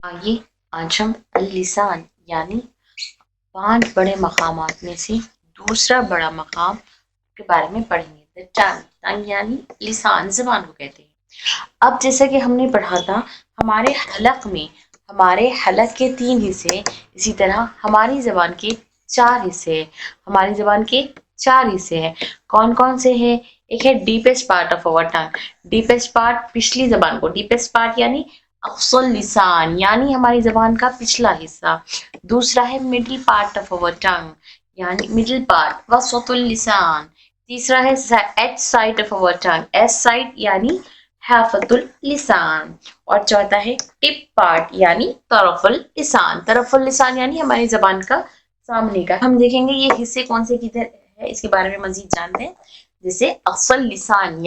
आइए आज हम लिसान यानी 5 बड़े मकामात में से दूसरा बड़ा मकाम के बारे में पढ़ेंगे। टंग, टंग यानी लिसान, ज़बान को कहते हैं। अब जैसा कि हमने पढ़ा था, हमारे हलक के 3 हिस्से, इसी तरह हमारी ज़बान के 4 हिस्से हैं। हमारी ज़बान के 4 हिस्से हैं। कौन कौन से हैं? एक है deepest part of our tongue, deepest part पिछली ज़बान को, डीपेस्ट पार्ट यानी अक्सुल लिसान यानी हमारी ज़बान का पिछला हिस्सा। दूसरा है middle part of our tongue यानी मिडिल पार्ट, वसतुल लिसान। तीसरा है edge side of our tongue, edge side यानी हाफतुल लिसान। और चौथा है टिप पार्ट यानी तरफुल लिसान, तरफुल लिसान यानी हमारी ज़बान का सामने का। हम देखेंगे ये हिस्से कौन से किधर है, इसके बारे में मजीद जानते हैं। जैसे अक्सुल लिसान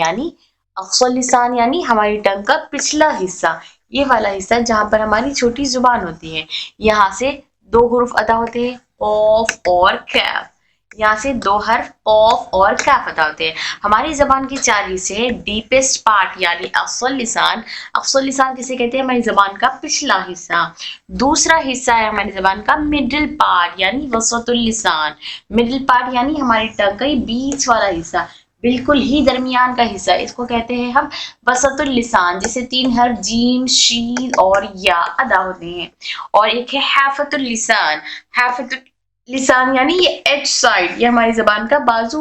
यानी हमारी टंग का पिछला हिस्सा, ये वाला हिस्सा जहाँ पर हमारी छोटी जुबान होती है। यहाँ से 2 हुरूफ अदा होते हैं, ऑफ और कैफ। यहाँ से 2 हर्फ ऑफ और कैफ अदा होते हैं। हमारी जबान के 4 हिस्से हैं। डीपेस्ट पार्ट यानी अक्सुल लिसान, अक्सुल लिसान किसे कहते हैं? हमारी जबान का पिछला हिस्सा। दूसरा हिस्सा है हमारी जबान का मिडिल पार्ट यानी वसतुल लिसान, मिडिल पार्ट यानी हमारी टंग का बीच वाला हिस्सा, बिल्कुल ही दरमियान का हिस्सा, इसको कहते हैं हम वसतुल लिसान, जिसे 3 हर्फ जीम, शीन और या अदा होते हैं। और एक है हाफतुल लिसान, हाफतुल लिसान यानी ये एज साइड, ये हमारी जबान का बाजू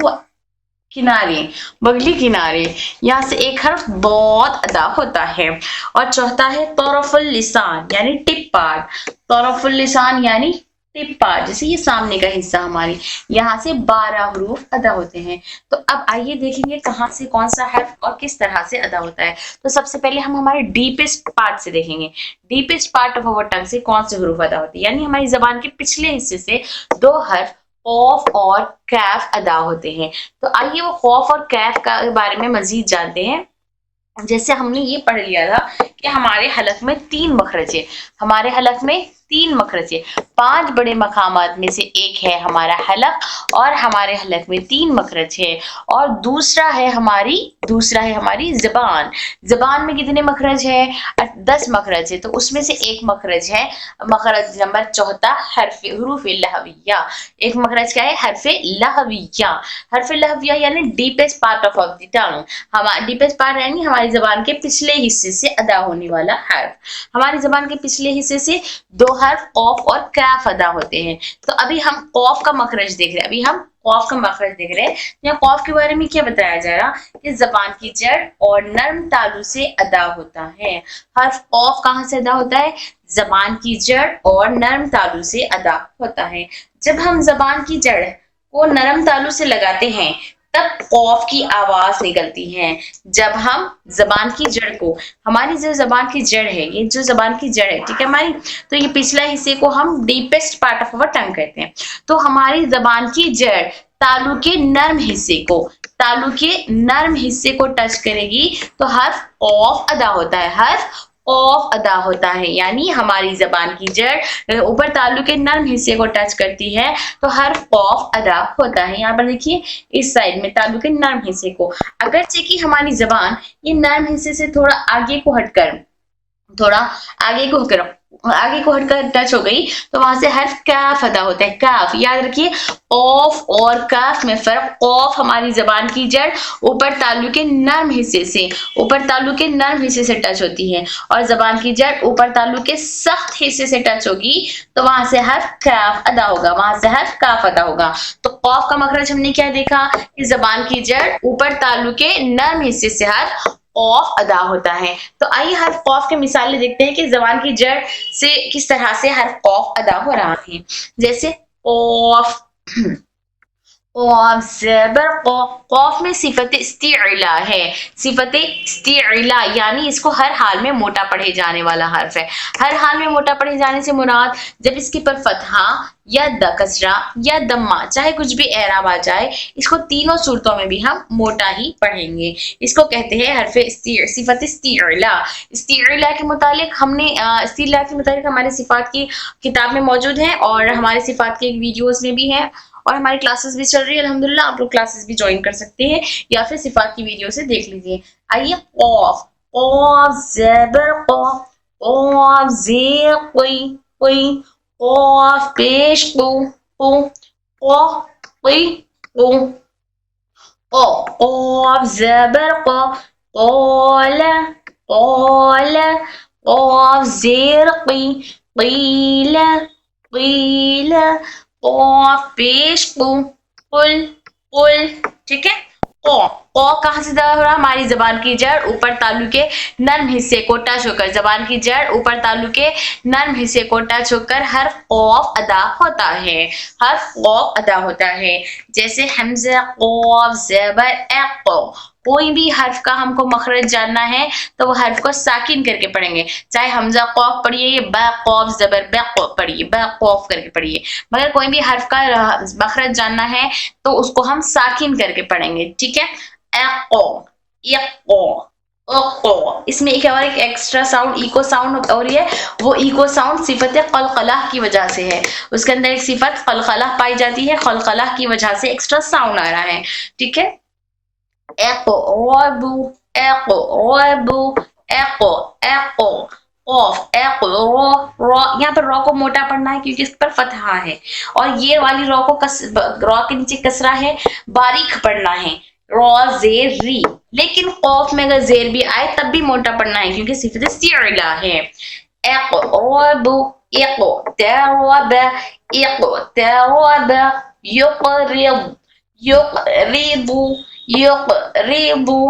किनारे, बगली किनारे, यहाँ से 1 हर्फ बहुत अदा होता है। और चौथा है तरफुल लिसान यानी टिप पार्ट, तरफुल लिसान यानी टिप पार्ट, जैसे ये सामने का हिस्सा हमारी, यहाँ से 12 हुरूफ अदा होते हैं। तो अब आइए देखेंगे कहाँ से कौन सा हर्फ और किस तरह से अदा होता है। तो सबसे पहले हम हमारे डीपेस्ट पार्ट से देखेंगे। डीपेस्ट पार्ट ऑफ अवर टंग से कौन से हुरूफ अदा होते हैं, यानी हमारी जबान के पिछले हिस्से से 2 हर्फ खौफ और कैफ अदा होते हैं। तो आइए वो खौफ और कैफ का बारे में मजीद जानते हैं। जैसे हमने ये पढ़ लिया था कि हमारे हलक में 3 मखरज है, हमारे हलक में 3 मखरज है। 5 बड़े मकामात में से एक है हमारा हलक, और हमारे हलक में 3 मखरज है। और दूसरा है हमारी जबान, जबान में कितने मखरज है? 10 मखरज है। तो उसमें से एक मखरज है मखरज नंबर 14 हरफ हुरूफ लहविया। एक मखरज क्या है? हरफ लहविया, हरफ लहविया यानी deepest part of the tongue, हमारा डीपेस्ट पार्ट यानी हमारी जबान के पिछले हिस्से से अदा होने वाला हर्फ। हमारी जबान के पिछले हिस्से से 2 हर्फ ऑफ और कैफ अदा होते हैं। तो अभी हम कॉफ का मखरज देख रहे हैं, अभी हम कॉफ का मखरज देख रहे हैं। यहाँ कॉफ के बारे में क्या बताया जा रहा कि जबान की जड़ और नर्म तालु से अदा होता है। हर्फ ऑफ कहाँ से अदा होता है? जबान की जड़ और नर्म तालु से अदा होता है। जब हम जबान की जड़ को नरम तालु से लगाते हैं तब कॉफ की आवाज निकलती है। जब हम जबान की जड़ को, हमारी जो जबान की जड़ है, ये जो जबान की जड़ है, ठीक है हमारी, तो ये पिछला हिस्से को हम डीपेस्ट पार्ट ऑफ अवर टंग कहते हैं। तो हमारी जबान की जड़ तालु के नर्म हिस्से को टच करेगी तो हर्फ ऑफ अदा होता है, हर्फ ऑफ अदा होता है। यानी हमारी जबान की जड़ ऊपर तालु के नर्म हिस्से को टच करती है तो हर्फ ऑफ अदा होता है। यहाँ पर देखिए इस साइड में तालु के नर्म हिस्से को, अगरचे कि हमारी जबान ये नर्म हिस्से से थोड़ा आगे को हटकर टच हो गई तो वहां से हर्फ कैफ अदा होता है, कैफ। याद रखिए ऑफ और कैफ में फर्क। ऑफ हमारी जबान की जड़ ऊपर तालु के नर्म हिस्से से टच होती है, और जबान की जड़ ऊपर तालु के सख्त हिस्से से टच होगी तो वहां से हर्फ कैफ अदा होगा, तो कॉफ का मखरज हमने क्या देखा कि जबान की जड़ ऊपर तालु के नर्म हिस्से से हर्फ ऑफ अदा होता है। तो आइए हर्फ कॉफ के मिसालें देखते हैं कि जबान की जड़ से किस तरह से हर्फ कॉफ अदा हो रहा है। जैसे कॉफ, कॉफ में सिफत इस्तिअला है, सिफत इस्तिअला यानी इसको हर हाल में मोटा पढ़े जाने वाला हर्फ है। हर हाल में मोटा पढ़े जाने से मुराद जब इसके पर फतहा या कसरा या दम्मा, चाहे कुछ भी एराब आ जाए, इसको तीनों सूरतों में भी हम मोटा ही पढ़ेंगे। इसको कहते हैं हर्फ सिफत इस्तिअला। इस्तिअला के मुतालिक हमारे सिफात की किताब में मौजूद है, और हमारे सिफात के वीडियोस में भी है, और हमारी क्लासेस भी चल रही है अल्हम्दुलिल्लाह। आप लोग क्लासेस भी ज्वाइन कर सकते हैं या फिर सिफात की वीडियो से देख लीजिए। आइए कॉफ, कॉफ ज़बर कॉफ, قاف زیر قی قی قاف پیش قو قو قا قی قو قاف زبر قا قال قال قاف زیر قی قیل قیل قاف پیش قو قل قل. ٹھیک ہے. قو کہاں سے ادا ہو رہا؟ ہماری زبان کی جڑ اوپر تالو کے نرم حصے کو ٹچ ہو کر، زبان کی جڑ اوپر تالو کے نرم حصے کو ٹچ ہو کر حرف قوف ادا ہوتا ہے. حرف قوف ادا ہوتا ہے. جیسے حمزہ قوف زبر اق. کوئی بھی حرف کا ہم کو مخرج جاننا ہے تو وہ حرف کو ساکن کر کے پڑھیں گے. چاہے حمزہ قوف پڑھیے یا با قوف زبر بق پڑھیے، با قوف کر کے پڑھیے، مگر کوئی بھی حرف کا مخرج جاننا ہے تو اس کو ہم ساکن کر کے پڑھیں گے. ٹھیک ہے. اقو اقو اقو. اس میں ایک ایکسٹرا ساؤنڈ ایکو ساؤنڈ اور یہ وہ ایکو ساؤنڈ صفت قلقلہ کی وجہ سے ہے. اس کے اندر ایک صفت قلقلہ پائی جاتی ہے، قلقلہ کی وجہ سے ایکسٹرا ساؤنڈ آ رہا ہے. ٹھیک ہے. اقربو اقربو اقو اقو قوف اقو رو. یہاں پر رو کو موٹا پڑھنا ہے کیونکہ اس پر فتحہ ہے، اور یہ والی رو کو رو کے نیچے کسرہ ہے، باریک پڑھنا ہے. رو زیر ری. لیکن قوف میں اگر زیر بھی آئے تب بھی موٹا پڑھنا ہے کیونکہ صفت استعلا ہے. اقربو اقو ترب اقو ترب یقرب یقربو یقربو.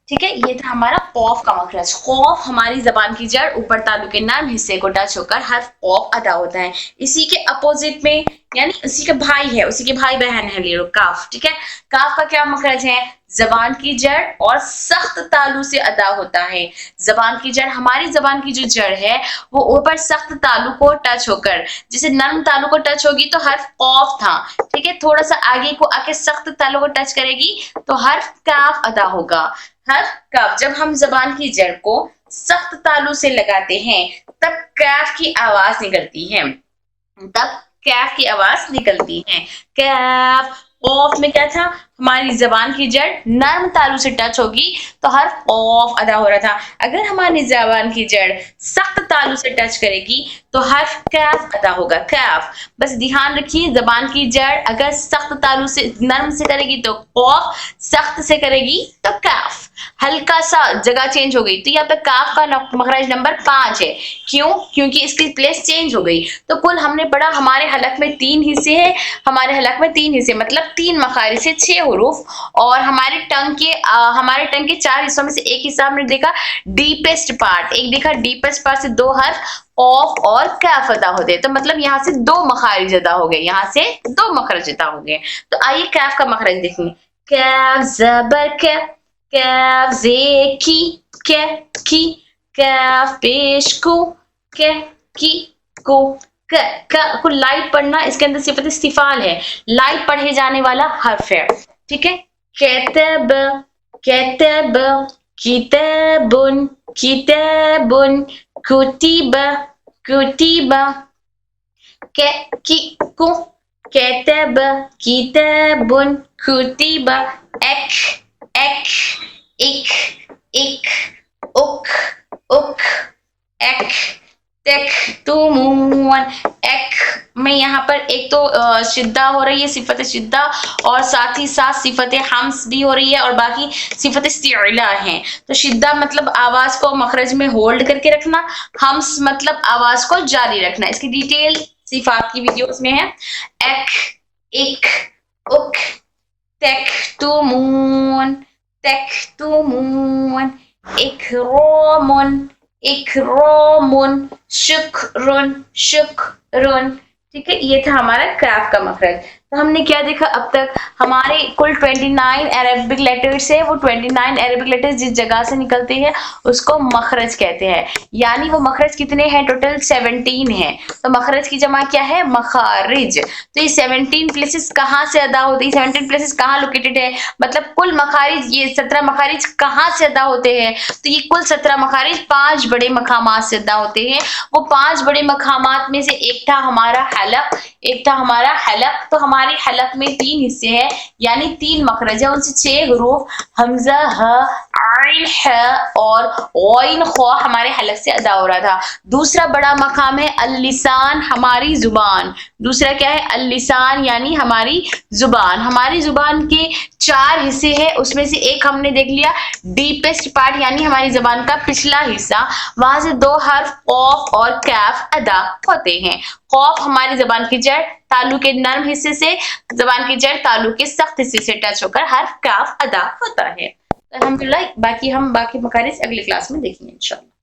ٹھیک ہے. یہ تھا ہمارا قوف کا مخرج. قوف ہماری زبان کی جڑ اوپر تالو کے نرم حصے کو ٹچ ہو کر حرف قوف ادا ہوتا ہے. اسی کے اپوزٹ میں یعنی اسی کا بھائی ہے، اسی کے بھائی بہن ہے لیرو کاف. ٹھیک ہے. کاف کا کیا مخرج ہے؟ زبان کی جڑ اور سخت تالو سے ادا ہوتا ہے. زبان کی جڑ، ہماری زبان کی جو جڑ ہے وہ اوپر سخت تالو کو ٹچ ہو کر، جیسے نرم تالو کو ٹچ ہوگی تو حرف قوف تھا. ٹھیک ہے. تھوڑا سا آگے کو آ کے سخت تالو کو ٹچ کرے گی تو حرف کاف ادا ہوگا. حرف کاف. جب ہم زبان کی جڑ کو سخت تالو سے لگاتے ہیں تب کاف کی آواز نکلتی ہے، تب کاف کی آواز نکلتی ہے. کاف. قوف میں کیا تھا؟ ہماری زبان کی جڑ نرم تالو سے ٹچ ہوگی تو حرف قوف ادا ہو رہا تھا. اگر ہماری زبان کی جڑ سخت تالو سے ٹچ کرے گی تو حرف کاف ادا ہوگا. کاف. بس دھیان رکھیے زبان کی جڑ اگر سخت تالو سے نرم سے کرے گی تو قوف، سخت سے کرے گی تو کاف. ہلکا سا جگہ چینج ہو گئی تو یہاں پہ کاف کا مخرج نمبر 5 ہے. کیوں؟ کیونکہ اس کی پلیس چینج ہو گئی. تو کل ہم نے پڑھا ہمارے حلق میں 3 حصے ہیں، ہمارے حلق میں 3 حصے مطلب 3 مخارج سے 6 حروف، اور ہمارے ٹنگ کے 4 حصوں میں سے ایک حصہ ہم نے دیکھا ڈیپسٹ پارٹ، ایک دیکھا ڈیپسٹ پارٹ سے 2 حرف قوف اور کاف ادا ہوتے، تو مطلب یہاں سے 2 مخارج ادا ہو گئے، یہاں سے 2 مخرج ادا ہو گئے. تو آئیے کاف کا مخرج دیکھیں گے. کاف زبر کے، کاف زے کی کے کی، کاف پیش کو کے کی کو. کو لائٹ پڑھنا، اس کے اندر صفت استفال ہے، لائٹ پڑھے جانے والا حرف ہے. ٹھیک ہے. کتب کتب کتابن کتابن کتب کتب کو کتب کتابن کتب ایک ایک ایک ایک اک اک ایک تک تمون. ایک میں یہاں پر ایک تو شدہ ہو رہی ہے صفت شدہ، اور ساتھ ہی ساتھ صفت حمس بھی ہو رہی ہے، اور باقی صفت استعلا ہے. تو شدہ مطلب آواز کو مخرج میں ہولڈ کر کے رکھنا، حمس مطلب آواز کو جاری رکھنا. اس کی ڈیٹیل صفات کی ویڈیوز میں ہے. ایک ایک اک تک تمون تک تمون اکرامن اکرامن شکرن شکرن. ٹھیک ہے. یہ تھا ہمارا کاف کا مخرج. تو ہم نے کیا دیکھا اب تک؟ ہمارے کل 29 عربک لیٹرز ہے، وہ 29 عربک لیٹرز جس جگہ سے نکلتے ہیں اس کو مخرج کہتے ہیں. یعنی وہ مخرج کتنے ہیں؟ ٹوٹل 17 ہیں. تو مخرج کی جمع کیا ہے؟ مخارج. تو یہ 17 پلیسز کہاں سے ادا ہوتے ہیں؟ 17 پلیسز کہاں لوکیٹڈ ہے؟ مطلب کل مخارج، یہ 17 مخارج کہاں سے ادا ہوتے ہیں؟ تو یہ کل 17 مخارج 5 بڑے مقامات سے ادا ہوتے ہیں. وہ 5 بڑے مقامات میں سے ایک تھا ہمارا حلق، ایک تھا ہمارا حلق. تو ہمارا ہمارے حلق میں 3 حصے ہیں یعنی 3 مخرج ہیں، ان سے 6 حروف حمزہ، ہ، عین، ح اور غین، خ ہمارے حلق سے ادا ہو رہا تھا۔ دوسرا بڑا مقام ہے اللسان، ہماری زبان۔ دوسرا کیا ہے؟ اللسان یعنی ہماری زبان۔ ہماری زبان کے 4 حصے ہیں، اس میں سے ایک ہم نے دیکھ لیا ڈیپسٹ پارٹ یعنی ہماری زبان کا پچھلا حصہ، وہاں سے 2 حرف قوف اور کیف ادا ہوتے ہیں۔ قوف ہماری زبان کی جڑ تالو کے نرم حصے سے، زبان کی جڑ تالو کے سخت حصے سے ٹچ ہو کر حرف کاف ادا ہوتا ہے۔ الحمدللہ باقی مخارج اگلے کلاس میں دیکھیں گے انشاءاللہ۔